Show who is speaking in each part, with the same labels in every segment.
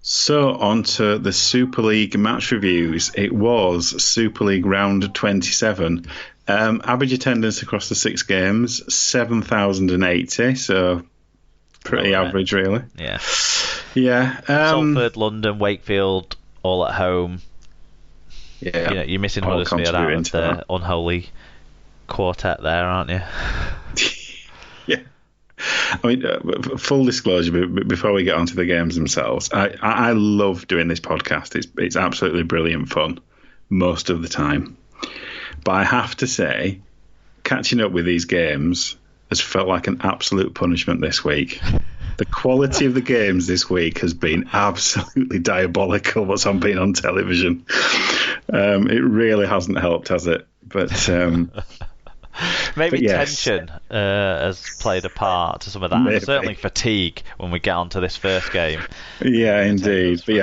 Speaker 1: So, on to the Super League match reviews. It was Super League round 27. Average attendance across the 6 games, 7,080. So, pretty average, really.
Speaker 2: Yeah.
Speaker 1: Yeah.
Speaker 2: Salford, London, Wakefield, all at home.
Speaker 1: Yeah.
Speaker 2: You're missing Huddersfield out of the unholy quartet there, aren't you?
Speaker 1: Yeah. I mean, full disclosure, before we get onto the games themselves, I love doing this podcast. It's absolutely brilliant fun most of the time. But I have to say, catching up with these games has felt like an absolute punishment this week. The quality of the games this week has been absolutely diabolical, what's been on television. It really hasn't helped, has it? But...
Speaker 2: Maybe tension has played a part to some of that. And certainly fatigue when we get onto this first game.
Speaker 1: Yeah, indeed. But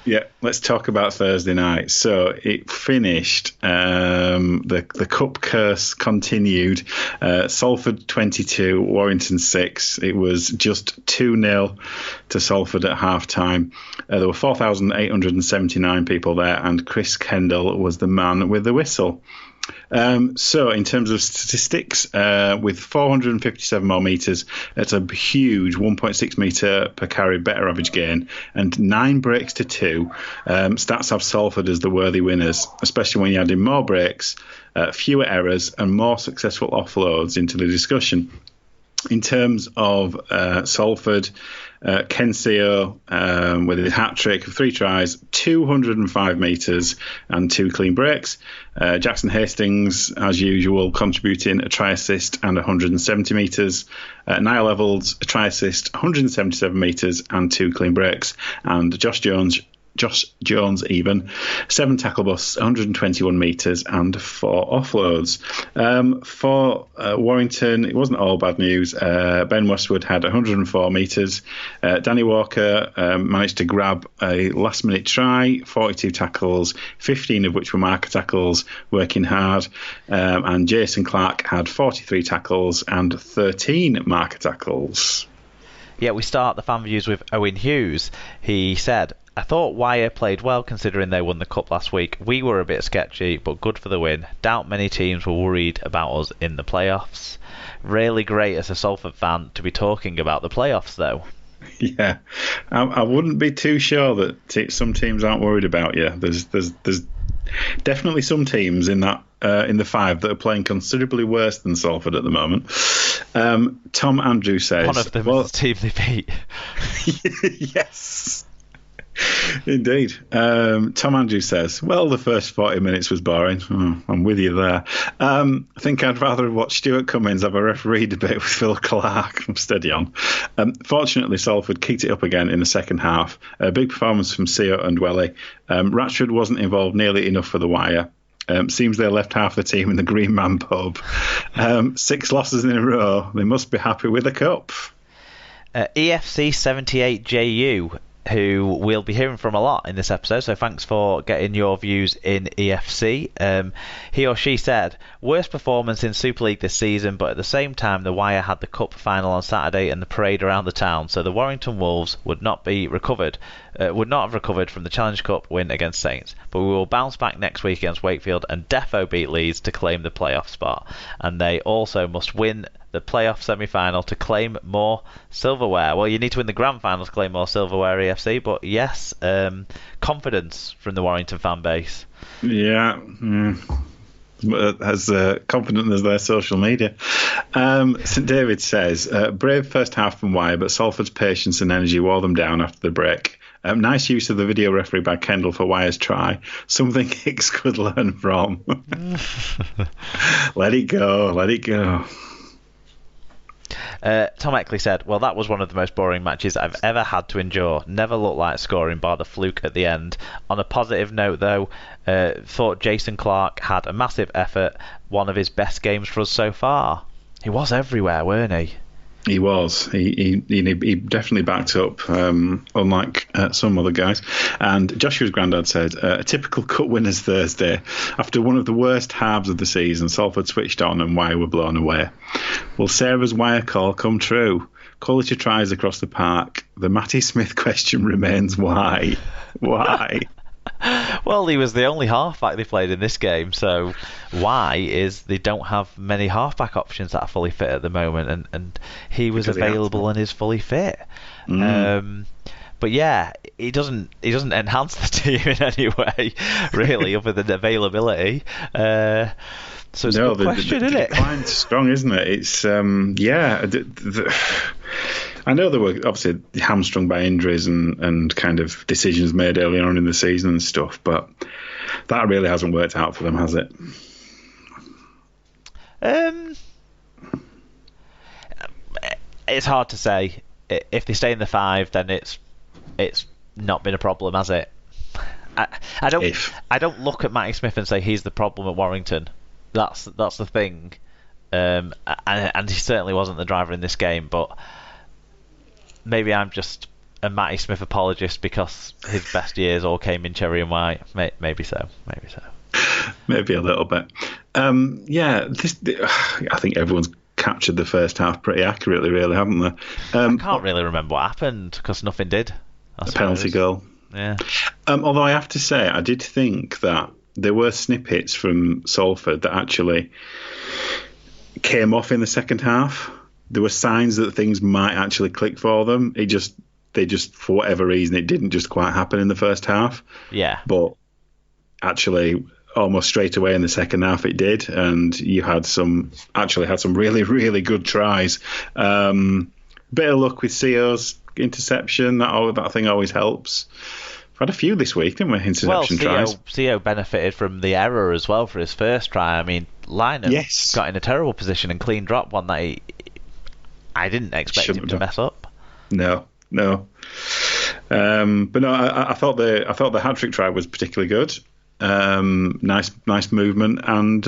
Speaker 1: yeah, let's talk about Thursday night. So it finished. The cup curse continued. Salford 22, Warrington 6. It was just 2-0 to Salford at half time. There were 4,879 people there, and Chris Kendall was the man with the whistle. So in terms of statistics, with 457 more metres, it's a huge 1.6 metre per carry better average gain and 9 breaks to 2. Stats have Salford as the worthy winners, especially when you add in more breaks, fewer errors and more successful offloads into the discussion. In terms of Salford, Ken Seo with his hat-trick of 3 tries, 205 metres and 2 clean breaks. Jackson Hastings, as usual, contributing a try assist and 170 metres. Niall Evans, a try assist, 177 metres and 2 clean breaks. And Josh Jones even 7 tackle busts, 121 metres and 4 offloads. For Warrington, it wasn't all bad news. Ben Westwood had 104 metres. Danny Walker managed to grab a last minute try, 42 tackles, 15 of which were marker tackles, working hard. And Jason Clark had 43 tackles and 13 marker tackles.
Speaker 2: Yeah, we start the fan reviews with Owen Hughes. He said, I thought Wire played well considering they won the Cup last week. We were a bit sketchy, but good for the win. Doubt many teams were worried about us in the playoffs. Really great as a Salford fan to be talking about the playoffs, though.
Speaker 1: Yeah, I wouldn't be too sure that some teams aren't worried about you. There's definitely some teams in that in the 5 that are playing considerably worse than Salford at the moment. Tom Andrew says...
Speaker 2: One of them is the team they beat.
Speaker 1: Yes. Indeed. Tom Andrew says, well, the first 40 minutes was boring. Oh, I'm with you there. I think I'd rather have watched Stuart Cummins have a referee debate with Phil Clark. I'm steady on. Fortunately, Salford kicked it up again in the second half. A big performance from Seo and Welly. Ratchford wasn't involved nearly enough for the Wire. Seems they left half the team in the Green Man pub. 6 losses in a row. They must be happy with the cup.
Speaker 2: EFC 78JU, who we'll be hearing from a lot in this episode, so thanks for getting your views in EFC. He or she said, worst performance in Super League this season, but at the same time the Wire had the Cup final on Saturday and the parade around the town, so the Warrington Wolves would not have recovered from the Challenge Cup win against Saints, but we will bounce back next week against Wakefield and defo beat Leeds to claim the playoff spot, and they also must win the playoff semi-final to claim more silverware. Well, you need to win the grand final to claim more silverware, EFC, but yes, confidence from the Warrington fan base.
Speaker 1: Yeah. As confident as their social media. St David says, brave first half from Wire, but Salford's patience and energy wore them down after the break. Nice use of the video referee by Kendall for Wire's try. Something Hicks could learn from. Let it go, let it go.
Speaker 2: Tom Eckley said, well, that was one of the most boring matches I've ever had to endure. Never looked like scoring, bar the fluke at the end. On a positive note, though, thought Jason Clark had a massive effort, one of his best games for us so far. He was everywhere, weren't he?
Speaker 1: He was. He definitely backed up, unlike some other guys. And Joshua's granddad said, a typical Cup winners Thursday. After one of the worst halves of the season, Salford switched on and Wire were blown away. Will Sarah's Wire call come true? Quality tries across the park. the Matty Smith question remains: why? Why?
Speaker 2: Well, he was the only halfback they played in this game, so why is they don't have many halfback options that are fully fit at the moment, and he was available and is fully fit. But yeah, he doesn't enhance the team in any way, really, other than availability. So it's a good question, isn't it?
Speaker 1: The decline's strong, isn't it? It's I know they were obviously hamstrung by injuries and kind of decisions made early on in the season and stuff, but that really hasn't worked out for them, has it?
Speaker 2: It's hard to say. If they stay in the 5, then it's not been a problem, has it? I don't look at Matty Smith and say he's the problem at Warrington. That's the thing, and he certainly wasn't the driver in this game. But maybe I'm just a Matty Smith apologist because his best years all came in cherry and white. Maybe so.
Speaker 1: Maybe a little bit. I think everyone's captured the first half pretty accurately, really, haven't they?
Speaker 2: I can't really remember what happened because nothing did.
Speaker 1: A penalty goal.
Speaker 2: Yeah.
Speaker 1: Although I have to say, I did think that there were snippets from Salford that actually came off in the second half. There were signs that things might actually click for them. They just, for whatever reason, it didn't just quite happen in the first half.
Speaker 2: Yeah.
Speaker 1: But actually, almost straight away in the second half, it did, and you had some really, really good tries. Bit of luck with Co's interception. That thing always helps. We've had a few this week, didn't we? Interception tries.
Speaker 2: Co benefited from the error as well for his first try. I mean, Lynham got in a terrible position and clean drop one that I didn't expect him to mess up.
Speaker 1: No. But no, I thought the hat-trick try was particularly good. Nice movement, and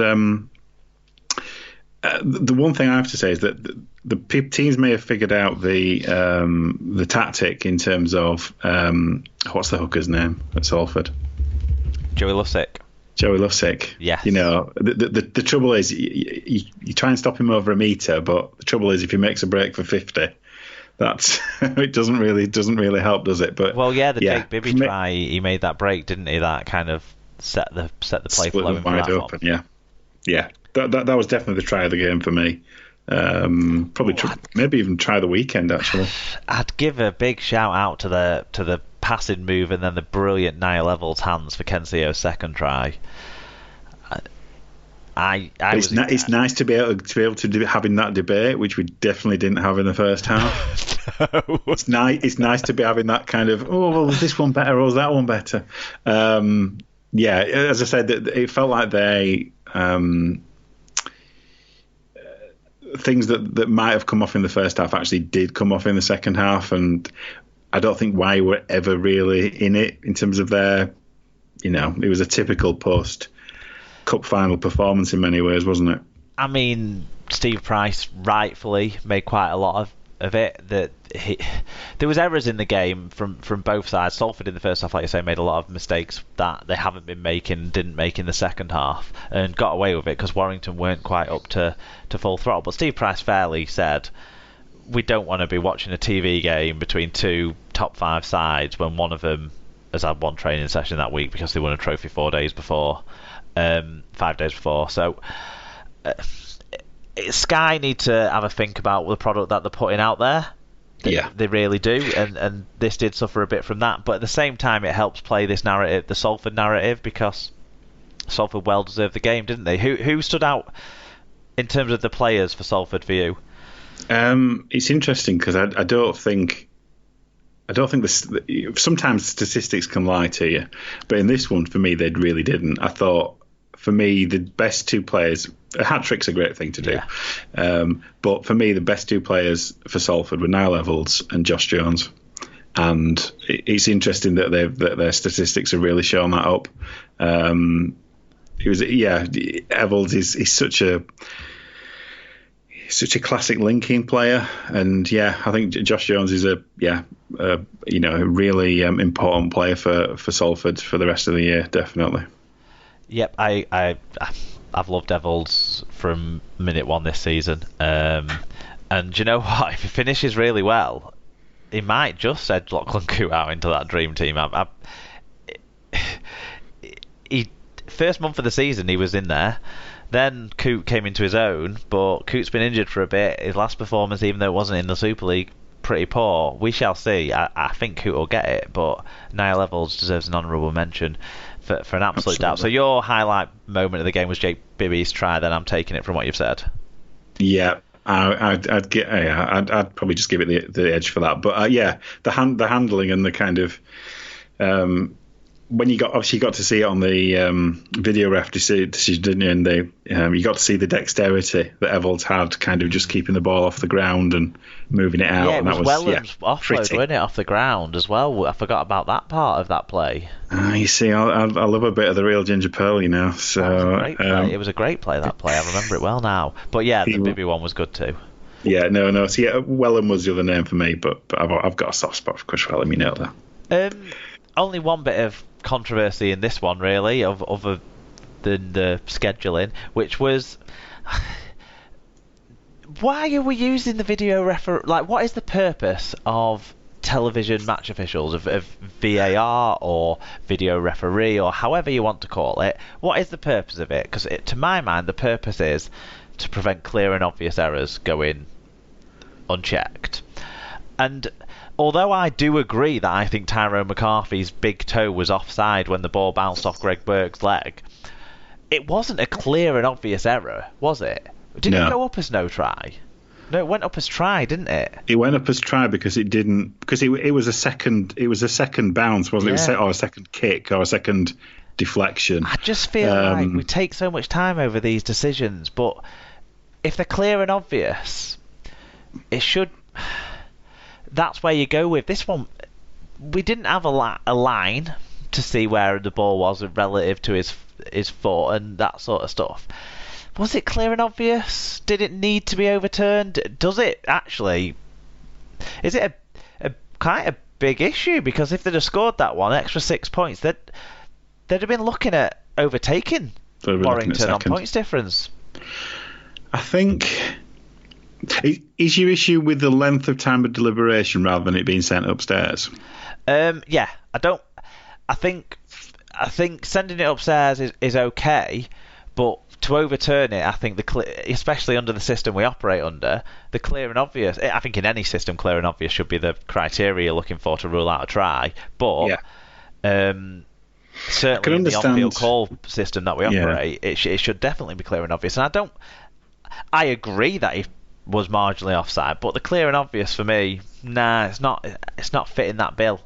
Speaker 1: the one thing I have to say is that the teams may have figured out the tactic in terms of what's the hooker's name at Salford?
Speaker 2: Joey Lussick.
Speaker 1: Yes. You know, the trouble is you try and stop him over a metre, but the trouble is if he makes a break for 50, that's it doesn't really help, does it? But
Speaker 2: Jake Bibby try, he made that break, didn't he? That kind of set the play flowing wide open.
Speaker 1: Yeah. That was definitely the try of the game for me. Maybe even try the weekend, actually.
Speaker 2: I'd give a big shout out to the passing move and then the brilliant Niall Evalds hands for Ken Co's second try.
Speaker 1: It's nice to be able to do having that debate, which we definitely didn't have in the first half. No. It's nice to be having that kind of, is this one better or is that one better? As I said, it felt like they things that might have come off in the first half actually did come off in the second half, and I don't think why were ever really in it in terms of their, it was a typical post cup final performance in many ways, wasn't it?
Speaker 2: I mean, Steve Price rightfully made quite a lot of it. That there was errors in the game from both sides. Salford in the first half, like you say, made a lot of mistakes that they didn't make in the second half, and got away with it because Warrington weren't quite up to full throttle. But Steve Price fairly said, we don't want to be watching a TV game between two top 5 sides when one of them has had one training session that week because they won a trophy 5 days before. So Sky need to have a think about the product that they're putting out there. They really do, and this did suffer a bit from that. But at the same time, it helps play this narrative, the Salford narrative, because Salford well deserved the game, didn't they? Who stood out in terms of the players for Salford for you?
Speaker 1: It's interesting because I don't think sometimes statistics can lie to you, but in this one, for me, they really didn't. I thought, for me, the best 2 players, a hat-trick's a great thing to do, but for me, the best 2 players for Salford were Niall Evalds and Josh Jones, and it's interesting that their statistics have really shown that up. Evalds is such a classic linking player, and I think Josh Jones is a really important player for Salford for the rest of the year, definitely.
Speaker 2: Yep, I've loved Evalds from minute 1 this season, and you know what? If he finishes really well, he might just edge Lachlan Coote out into that dream team. He first month of the season he was in there. Then Coote came into his own, but Coote's been injured for a bit. His last performance, even though it wasn't in the Super League, pretty poor. We shall see. I think Coote will get it, but Niall Evalds deserves an honourable mention for an absolute doubt. So your highlight moment of the game was Jake Bibby's try. Then I'm taking it from what you've said.
Speaker 1: Yeah. I'd probably just give it the edge for that, but the handling and the kind of when you got to see it on the video ref decision, didn't you? And you got to see the dexterity that Evalds had, kind of just keeping the ball off the ground and moving it out.
Speaker 2: Yeah, it
Speaker 1: and
Speaker 2: was
Speaker 1: that was
Speaker 2: Welland's offload, wasn't it, off the ground as well? I forgot about that part of that play.
Speaker 1: You see, I love a bit of the real Ginger Pearl, you know. So
Speaker 2: it was a great play. That play, I remember it well now. But yeah, the Bibby one was good too.
Speaker 1: Yeah, no. So Welland was the other name for me, but I've got a soft spot for Chris Welland. You know that.
Speaker 2: Only one bit of controversy in this one, really, other than the scheduling, which was why are we using the video referee? Like, what is the purpose of television match officials, of VAR or video referee or however you want to call it? What is the purpose of it? Because to my mind, the purpose is to prevent clear and obvious errors going unchecked. And although I do agree that I think Tyrone McCarthy's big toe was offside when the ball bounced off Greg Burke's leg, it wasn't a clear and obvious error, was it? Didn't it go up as no try? No, it went up as try, didn't it?
Speaker 1: It went up as try because it didn't, because it was a second bounce, wasn't it? Or a second kick or a second deflection.
Speaker 2: I just feel like we take so much time over these decisions, but if they're clear and obvious, it should. That's where you go with this one. We didn't have a line to see where the ball was relative to his foot and that sort of stuff. Was it clear and obvious? Did it need to be overturned? Does it actually? Is it a quite a big issue? Because if they'd have scored that one extra 6 points, they'd have been looking at overtaking Warrington on points difference.
Speaker 1: I think. Is your issue with the length of time of deliberation rather than it being sent upstairs?
Speaker 2: Yeah, I think sending it upstairs is okay, but to overturn it, I think especially under the system we operate under, the clear and obvious. I think in any system, clear and obvious should be the criteria you're looking for to rule out a try. But certainly in the on-field call system that we operate, it should definitely be clear and obvious. And I agree that he was marginally offside, but the clear and obvious for me, it's not fitting that bill.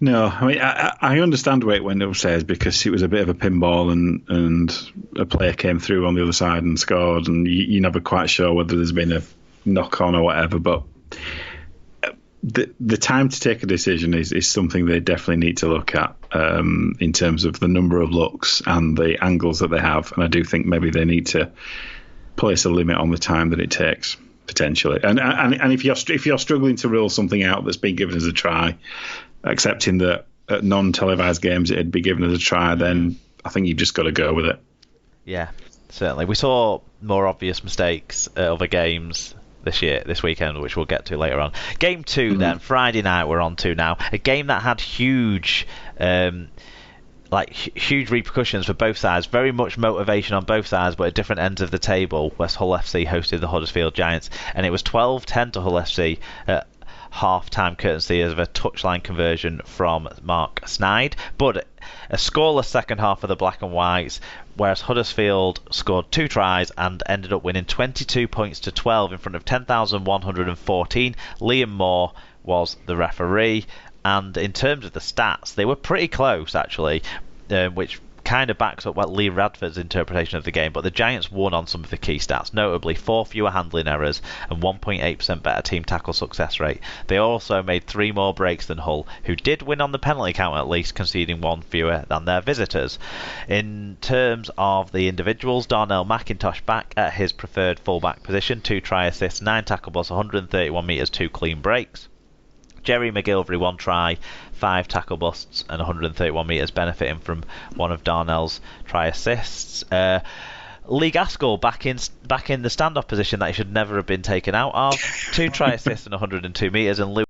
Speaker 1: No, I mean I understand where it went upstairs because it was a bit of a pinball and a player came through on the other side and scored, and you're never quite sure whether there's been a knock on or whatever. But the time to take a decision is something they definitely need to look at in terms of the number of looks and the angles that they have, and I do think maybe they need to place a limit on the time that it takes potentially. And if you're struggling to rule something out that's been given as a try, accepting that at non-televised games it'd be given as a try, then I think you've just got to go with it.
Speaker 2: Yeah, certainly. We saw more obvious mistakes at other games this weekend, which we'll get to later on. Game 2 then, Friday night we're on to now. A game that had huge repercussions for both sides, very much motivation on both sides, but at different ends of the table. West Hull FC hosted the Huddersfield Giants, and it was 12-10 to Hull FC at half-time, courtesy of a touchline conversion from Mark Sneyd, but a scoreless second half for the Black and Whites, whereas Huddersfield scored 2 tries and ended up winning 22 points to 12 in front of 10,114. Liam Moore was the referee. And in terms of the stats, they were pretty close, actually, which kind of backs up what Lee Radford's interpretation of the game. But the Giants won on some of the key stats, notably 4 fewer handling errors and 1.8% better team tackle success rate. They also made 3 more breaks than Hull, who did win on the penalty count at least, conceding 1 fewer than their visitors. In terms of the individuals, Darnell McIntosh back at his preferred fullback position, 2 try assists, 9 tackle busts, 131 metres, 2 clean breaks. Jerry McGilvery 1 try, 5 tackle busts and 131 metres, benefiting from one of Darnell's try assists. Lee Gaskell back in the standoff position that he should never have been taken out of. 2 try assists and 102 metres, and Lewis